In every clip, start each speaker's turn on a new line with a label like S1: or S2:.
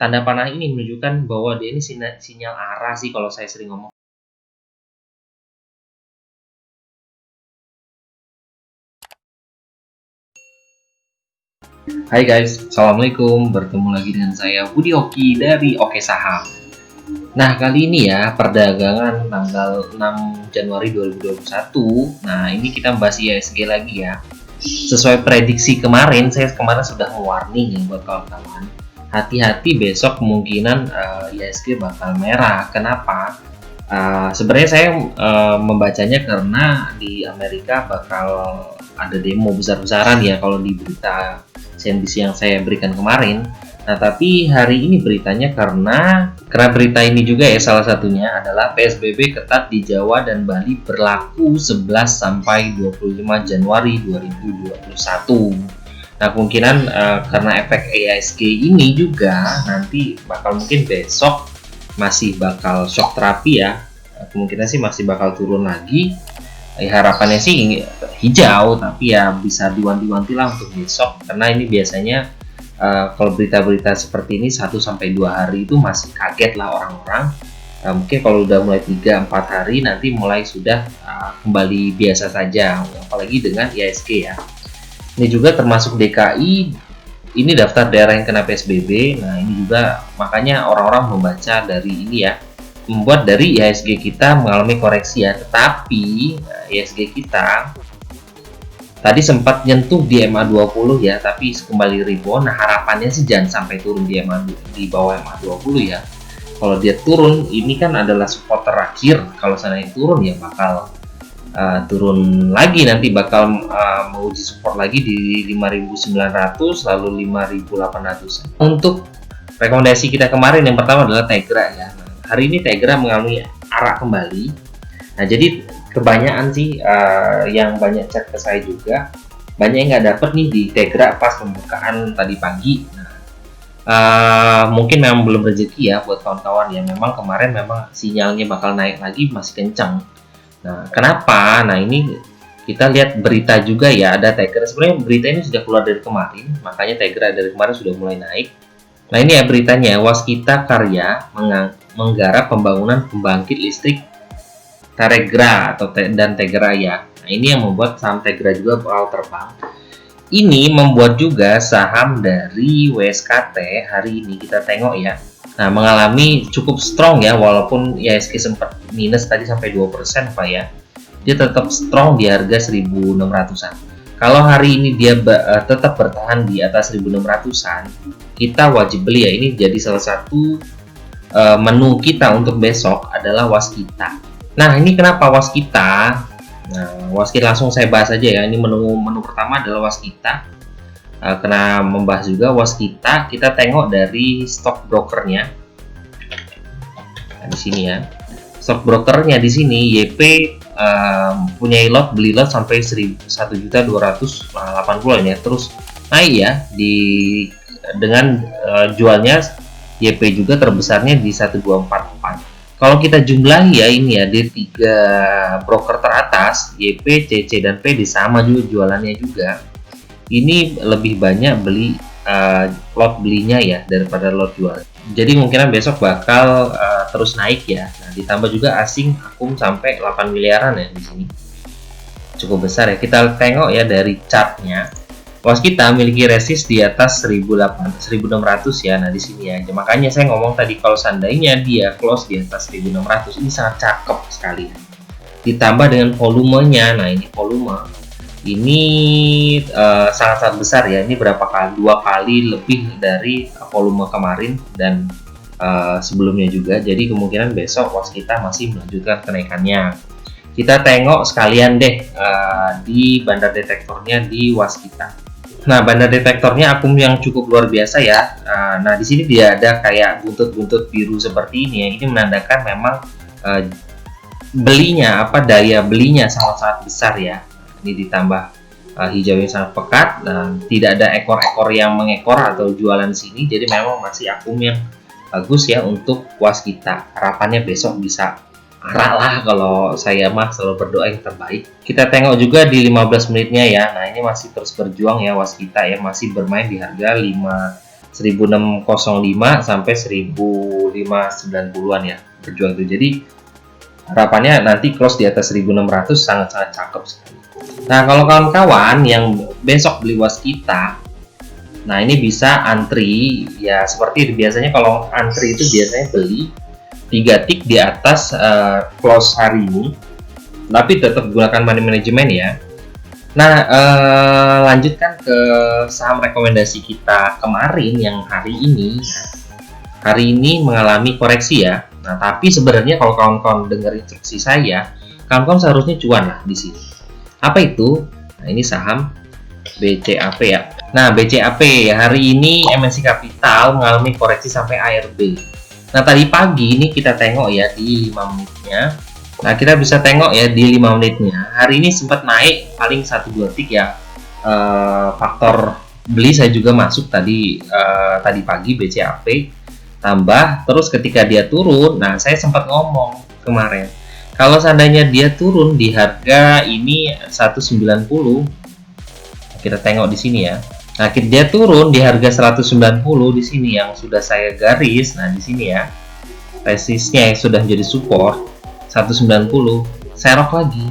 S1: tanda panah ini menunjukkan bahwa dia ini sinyal arah sih kalau saya sering ngomong. Hai guys, Assalamualaikum. Bertemu lagi dengan saya Budi Oki dari Oke Saham. Nah, kali ini ya perdagangan tanggal 6 Januari 2021. Nah, ini kita bahas IHSG lagi ya. Sesuai prediksi kemarin, saya kemarin sudah warning ya buat kawan-kawan. Hati-hati besok kemungkinan IHSG bakal merah. Kenapa? Sebenarnya saya membacanya karena di Amerika bakal ada demo besar-besaran ya kalau di berita CNBC yang saya berikan kemarin. Nah, tapi hari ini beritanya karena berita ini juga ya, salah satunya adalah PSBB ketat di Jawa dan Bali berlaku 11 sampai 25 Januari 2021. Nah, kemungkinan karena efek IHSG ini juga nanti bakal mungkin besok masih bakal shock terapi ya. Kemungkinan sih masih bakal turun lagi. Harapannya sih hijau, tapi ya bisa diwanti-wanti lah untuk besok, karena ini biasanya kalau berita-berita seperti ini 1-2 hari itu masih kaget lah orang-orang. Mungkin kalau udah mulai 3-4 hari nanti mulai sudah kembali biasa saja, apalagi dengan IHSG ya. Ini juga termasuk DKI, ini daftar daerah yang kena PSBB. Nah, ini juga makanya orang-orang membaca dari ini ya, membuat dari IHSG kita mengalami koreksi ya. Tetapi IHSG kita tadi sempat nyentuh di MA20 ya, tapi kembali rebound. Nah, harapannya sih jangan sampai turun di bawah MA20 ya. Kalau dia turun, ini kan adalah support terakhir. Kalau seandainya turun ya bakal turun lagi, nanti bakal menguji support lagi di 5.900 lalu 5.800. Untuk rekomendasi kita kemarin yang pertama adalah Tegra ya. Hari ini Tegra mengalami arah kembali. Nah, jadi kebanyakan sih yang banyak chat ke saya juga, banyak yang nggak dapet nih di Tegra pas pembukaan tadi pagi. Nah, mungkin memang belum rezeki ya buat kawan-kawan yang memang kemarin memang sinyalnya bakal naik lagi masih kencang. Nah, kenapa? Nah, ini kita lihat berita juga ya, ada Tegra. Sebenarnya berita ini sudah keluar dari kemarin, makanya Tegra dari kemarin sudah mulai naik. Nah, ini ya beritanya, Waskita Karya menggarap pembangunan pembangkit listrik Tegra dan Tegra ya. Nah, ini yang membuat saham Tegra juga bakal terbang. Ini membuat juga saham dari WSKT hari ini kita tengok ya. Nah, mengalami cukup strong ya, walaupun IHSG sempat minus tadi sampai 2% Pak ya. Dia tetap strong di harga 1.600-an. Kalau hari ini dia tetap bertahan di atas 1.600-an, kita wajib beli ya. Ini jadi salah satu menu kita untuk besok adalah Waskita. Nah, ini kenapa Waskita? Nah, Waskita langsung saya bahas aja ya. Ini menu pertama adalah Waskita. Karena membahas juga Waskita, kita tengok dari stock brokernya. Nah, di sini ya. Stock brokernya di sini YP punya beli lot sampai 1.280 ya. Terus naik ya dengan jualnya YP juga terbesarnya di 1244. Kalau kita jumlahi ya ini ya, di 3 broker teratas YP, CC dan PD sama juga jualannya juga. Ini lebih banyak beli lot belinya ya daripada lot jual. Jadi mungkin besok bakal terus naik ya. Nah, ditambah juga asing akum sampai 8 miliaran ya di sini. Cukup besar ya. Kita tengok ya dari chartnya. Waskita memiliki resist di atas 1.600 ya. Nah, di sini ya. Makanya saya ngomong tadi kalau seandainya dia close di atas 1.600, ini sangat cakep sekali. Ditambah dengan volumenya. Nah, ini volume ini sangat-sangat besar ya. Ini berapa kali? 2 kali lebih dari volume kemarin dan sebelumnya juga. Jadi kemungkinan besok Waskita masih melanjutkan kenaikannya. Kita tengok sekalian deh di bandar detektornya di Waskita. Nah, bandar detektornya akum yang cukup luar biasa ya. Nah, di sini dia ada kayak buntut-buntut biru seperti ini ya. Ini menandakan memang daya belinya sangat-sangat besar ya. Ini ditambah hijau yang sangat pekat dan tidak ada ekor-ekor yang mengekor atau jualan sini. Jadi memang masih akum yang bagus ya untuk Waskita. Harapannya besok bisa arah lah, kalau saya mah selalu berdoa yang terbaik. Kita tengok juga di 15 menitnya ya. Nah, ini masih terus berjuang ya Waskita ya, masih bermain di harga 1605 sampai 1590-an ya berjuang itu. Jadi harapannya nanti close di atas 1600 sangat-sangat cakep sekali. Nah, kalau kawan-kawan yang besok beli waskita, nah ini bisa antri ya, seperti biasanya kalau antri itu biasanya beli 3 tick di atas close hari ini, tapi tetap gunakan money management ya. Nah, lanjutkan ke saham rekomendasi kita kemarin yang hari ini. Hari ini mengalami koreksi ya. Nah, tapi sebenarnya kalau kawan-kawan dengar instruksi saya, kawan-kawan seharusnya cuan lah di sini. Apa itu? Nah, ini saham BCAP ya. Nah, BCAP ya, hari ini MNC Capital mengalami koreksi sampai ARB. Nah, tadi pagi ini kita tengok ya di 5 menitnya. Nah, kita bisa tengok ya di 5 menitnya. Hari ini sempat naik paling 1-2 tick ya. Faktor beli saya juga masuk tadi pagi BCAP tambah. Terus ketika dia turun, nah saya sempat ngomong kemarin, kalau seandainya dia turun di harga ini 190, kita tengok di sini ya. Nah, dia turun di harga 190 di sini yang sudah saya garis. Nah, di sini ya. Resistnya yang sudah menjadi support 190, serok lagi.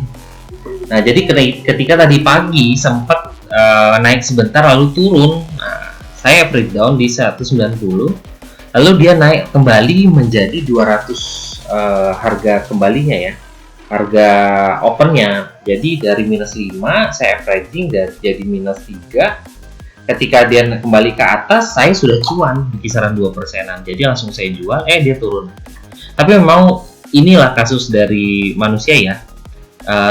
S1: Nah, jadi ketika tadi pagi sempat naik sebentar lalu turun, nah, saya breakdown di 190, lalu dia naik kembali menjadi 200 harga kembalinya ya, harga opennya. Jadi dari minus 5 saya averaging dan jadi minus 3. Ketika dia kembali ke atas, saya sudah cuan di kisaran 2%-an. Jadi langsung saya jual, dia turun. Tapi memang inilah kasus dari manusia ya.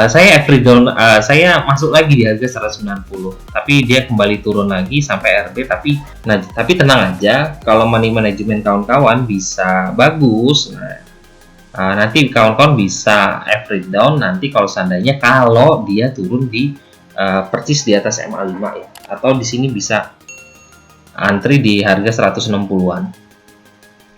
S1: Saya average down, saya masuk lagi di harga 190, tapi dia kembali turun lagi sampai RB. Tapi tenang aja, kalau money management kawan-kawan bisa bagus. Nanti kawan-kawan bisa average down nanti kalau seandainya kalau dia turun di persis di atas MA5 ya, atau di sini bisa antri di harga 160-an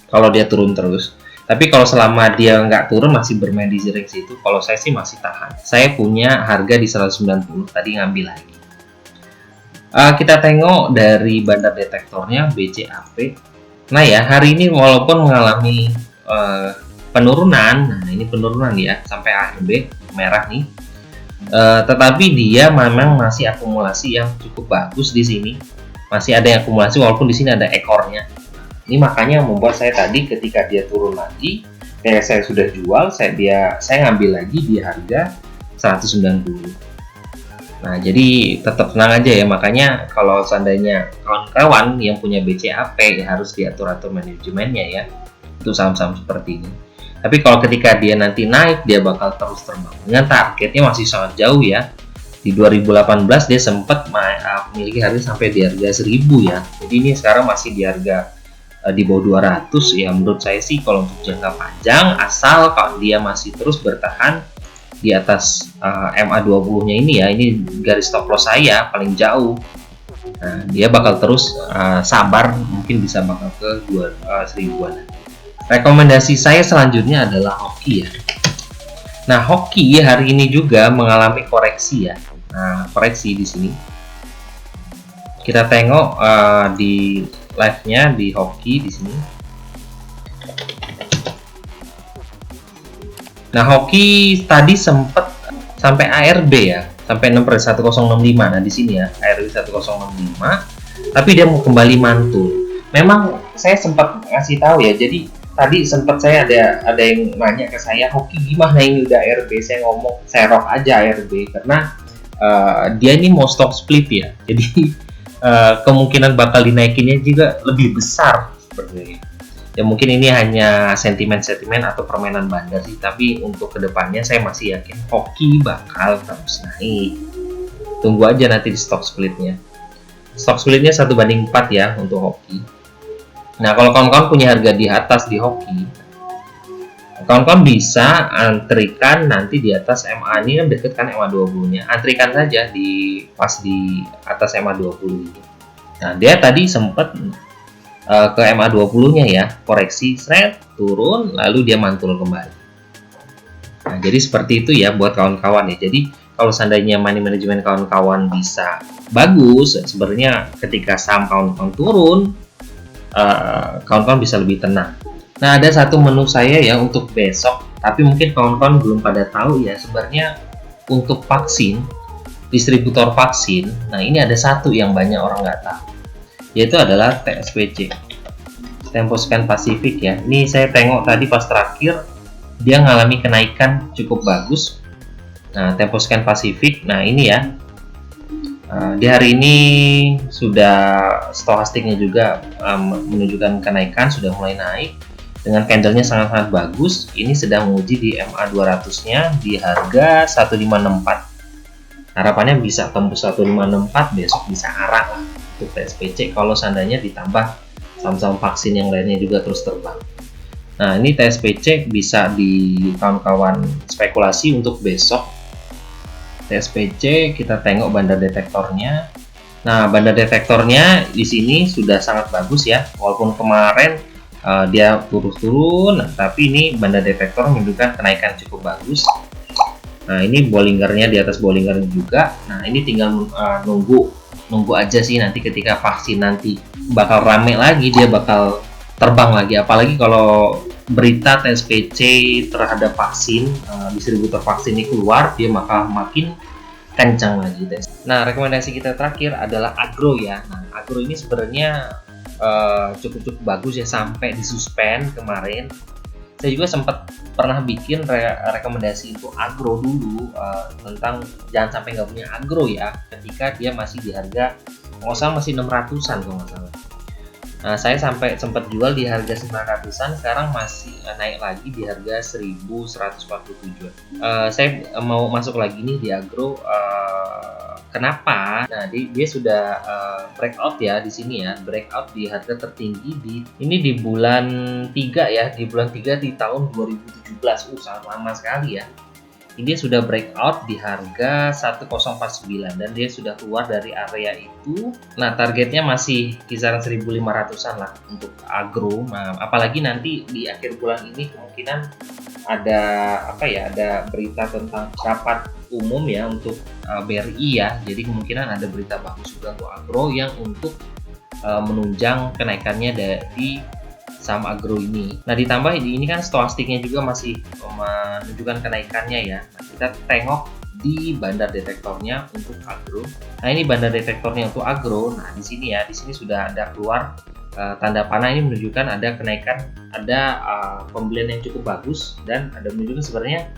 S1: kalau dia turun terus. Tapi kalau selama dia nggak turun masih bermain di range itu, kalau saya sih masih tahan. Saya punya harga di 190, tadi ngambil lagi. Kita tengok dari bandar detektornya BCAP. Nah ya, hari ini walaupun mengalami penurunan, nah ini penurunan ya sampai ARB merah nih. Tetapi dia memang masih akumulasi yang cukup bagus di sini. Masih ada yang akumulasi walaupun di sini ada ekornya. Ini makanya membuat saya tadi ketika dia turun lagi, saya sudah jual, saya ngambil lagi di harga 190. Nah, jadi tetap tenang aja ya. Makanya kalau seandainya kawan-kawan yang punya BCAP ya harus diatur-atur manajemennya ya. Itu saham-saham seperti ini. Tapi kalau ketika dia nanti naik, dia bakal terus terbang. Dengan targetnya masih sangat jauh ya. Di 2018 dia sempat memiliki harga sampai di harga 1000 ya. Jadi ini sekarang masih di harga di bawah 200 ya. Menurut saya sih kalau untuk jangka panjang, asal kalau dia masih terus bertahan di atas MA20 nya ini ya, ini garis stop loss saya paling jauh. Nah, dia bakal terus sabar, mungkin bisa bakal ke 1000-an. Rekomendasi saya selanjutnya adalah Hoki ya. Nah, Hoki hari ini juga mengalami koreksi ya. Nah, koreksi di sini. Kita tengok di live-nya di Hoki di sini. Nah, Hoki tadi sempat sampai ARB ya, sampai 1065. Nah, di sini ya, ARB 1065. Tapi dia mau kembali mantul. Memang saya sempat ngasih tahu ya. Jadi tadi sempat saya ada yang nanya ke saya, Hoki gimana ini udah ARB? Saya ngomong serok aja ARB karena dia ini mau stock split ya. Jadi kemungkinan bakal dinaikinnya juga lebih besar seperti ini. Ya mungkin ini hanya sentimen-sentimen atau permainan bandar sih, tapi untuk kedepannya saya masih yakin Hoki bakal terus naik. Tunggu aja nanti di stock splitnya. Stock splitnya 1/4 ya untuk Hoki. Nah, kalau kawan-kawan punya harga di atas di Hoki, kawan-kawan bisa antrikan nanti di atas MA ini kan deket kan MA20-nya. Antrikan saja di pas di atas MA20 ini. Nah, dia tadi sempat ke MA20-nya ya, koreksi turun lalu dia mantul kembali. Nah, jadi seperti itu ya buat kawan-kawan ya. Jadi kalau seandainya money management kawan-kawan bisa bagus, sebenarnya ketika saham kawan-kawan turun, kawan-kawan bisa lebih tenang. Nah, ada satu menu saya ya untuk besok, tapi mungkin kawan-kawan belum pada tahu ya, sebenarnya untuk vaksin, distributor vaksin, nah ini ada satu yang banyak orang nggak tahu, yaitu adalah TSPC, Temposcan Pacific ya. Ini saya tengok tadi pas terakhir, dia mengalami kenaikan cukup bagus. Nah, Temposcan Pacific, nah ini ya, di hari ini sudah stokastiknya juga menunjukkan kenaikan, sudah mulai naik dengan candlenya sangat-sangat bagus. Ini sedang menguji di MA 200-nya di harga 1564. Harapannya bisa tembus 1564, besok bisa arah lah untuk TSPC kalau seandainya ditambah saham-saham vaksin yang lainnya juga terus terbang. Nah, ini TSPC bisa di kawan-kawan spekulasi untuk besok. TSPC kita tengok bandar detektornya. Nah, bandar detektornya di sini sudah sangat bagus ya, walaupun kemarin dia turun, tapi ini bandar detektor menunjukkan kenaikan cukup bagus. Nah, ini Bollingernya di atas Bollinger juga. Nah, ini tinggal nunggu aja sih, nanti ketika vaksin nanti bakal rame lagi, dia bakal terbang lagi. Apalagi kalau berita TSPC terhadap vaksin, distributor vaksin ini keluar, dia bakal makin kencang lagi tes. Nah, rekomendasi kita terakhir adalah agro ya. Nah, agro ini sebenarnya cukup bagus ya, sampai disuspend kemarin. Saya juga sempat pernah bikin rekomendasi untuk agro dulu, tentang jangan sampai nggak punya agro ya, ketika dia masih di harga nggak salah masih 600-an kalau nggak salah. Nah, saya sampai sempat jual di harga 900-an, sekarang masih naik lagi di harga 1147. Saya mau masuk lagi nih di agro. Kenapa? Nah, dia sudah breakout ya di sini ya, breakout di harga tertinggi ini di bulan 3 ya, di bulan 3 di tahun 2017. Sangat lama sekali ya. Ini sudah breakout di harga 1049 dan dia sudah keluar dari area itu. Nah, targetnya masih kisaran 1500-an lah untuk agro. Nah, apalagi nanti di akhir bulan ini kemungkinan ada ada berita tentang rapat umum ya untuk BRI ya. Jadi kemungkinan ada berita bagus juga untuk agro yang untuk menunjang kenaikannya dari saham agro ini. Nah, ditambah ini kan stokastiknya juga masih menunjukkan kenaikannya ya. Nah, kita tengok di bandar detektornya untuk agro. Nah, ini bandar detektornya untuk agro. Nah, di sini sudah ada keluar tanda panah, ini menunjukkan ada kenaikan, ada pembelian yang cukup bagus, dan ada menunjukkan sebenarnya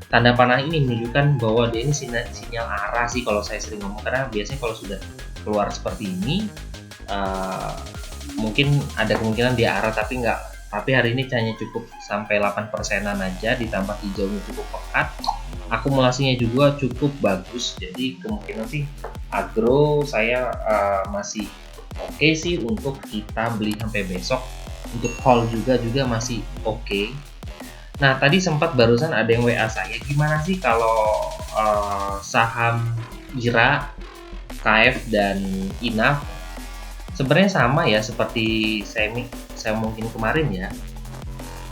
S1: tanda panah ini menunjukkan bahwa dia ini sinyal arah sih kalau saya sering ngomong, karena biasanya kalau sudah keluar seperti ini mungkin ada kemungkinan dia arah, tapi hari ini hanya cukup sampai 8%-an aja, ditambah hijaunya cukup pekat, akumulasinya juga cukup bagus. Jadi kemungkinan sih agro saya masih oke sih untuk kita beli sampai besok. Untuk hold juga masih oke. Nah, tadi sempat barusan ada yang WA saya, gimana sih kalau saham IRA, KF dan INAF? Sebenarnya sama ya seperti saya mungkin kemarin ya.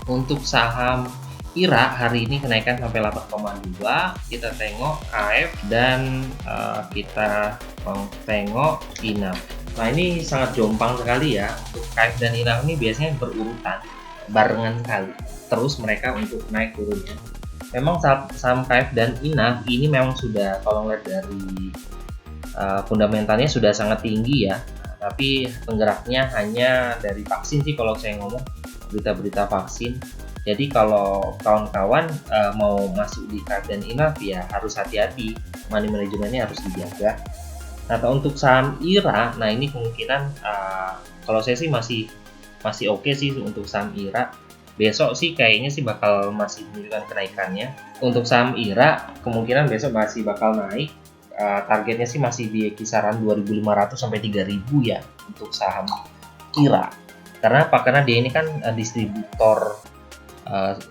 S1: Untuk saham IRA hari ini kenaikan sampai 8,2. Kita tengok KF dan kita tengok INAF. Nah, ini sangat jompang sekali ya. Untuk KF dan INAF ini biasanya berurutan, barengan kali terus mereka untuk naik turunnya. Memang saham KF dan INAF ini memang sudah, kalau melihat dari fundamentalnya sudah sangat tinggi ya. Tapi penggeraknya hanya dari vaksin sih kalau saya ngomong, berita-berita vaksin. Jadi kalau kawan-kawan mau masuk di KF dan INAF ya harus hati-hati, money manajemennya harus dijaga. Nah, untuk saham IRA, nah ini kemungkinan kalau saya sih masih oke sih untuk saham IRA. Besok sih kayaknya sih bakal masih menunjukkan kenaikannya. Untuk saham IRA kemungkinan besok masih bakal naik. Targetnya sih masih di kisaran 2.500 sampai 3.000 ya untuk saham IRA. Karena apa? Karena dia ini kan distributor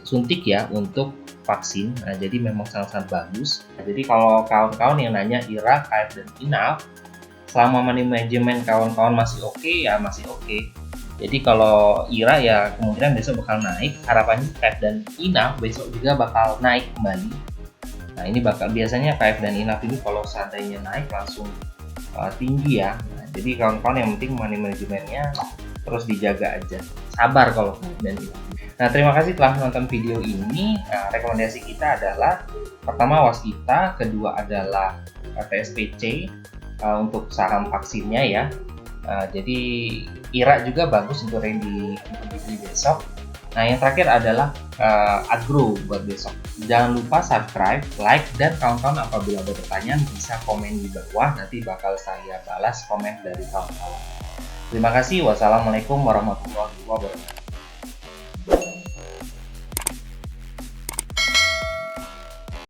S1: suntik ya untuk vaksin. Nah, jadi memang sangat-sangat bagus. Nah, jadi kalau kawan-kawan yang nanya IRA, KF dan INAF, selama money management kawan-kawan masih oke ya masih oke. Jadi kalau IRA ya kemungkinan besok bakal naik. Harapannya KF dan INAF besok juga bakal naik kembali. Nah, ini biasanya KF dan INAF ini kalau seandainya naik langsung tinggi ya. Nah, jadi kawan-kawan yang penting money manajemennya terus dijaga aja. Sabar kalau dan Nah, terima kasih telah menonton video ini. Rekomendasi kita adalah pertama Waskita, kedua adalah TSPC untuk saham vaksinnya ya. Jadi IRA juga bagus untuk dibeli besok. Nah, yang terakhir adalah Agro buat besok. Jangan lupa subscribe, like, dan kawan-kawan apabila ada pertanyaan bisa komen di bawah. Nanti bakal saya balas komen dari kawan-kawan. Terima kasih. Wassalamualaikum warahmatullahi wabarakatuh.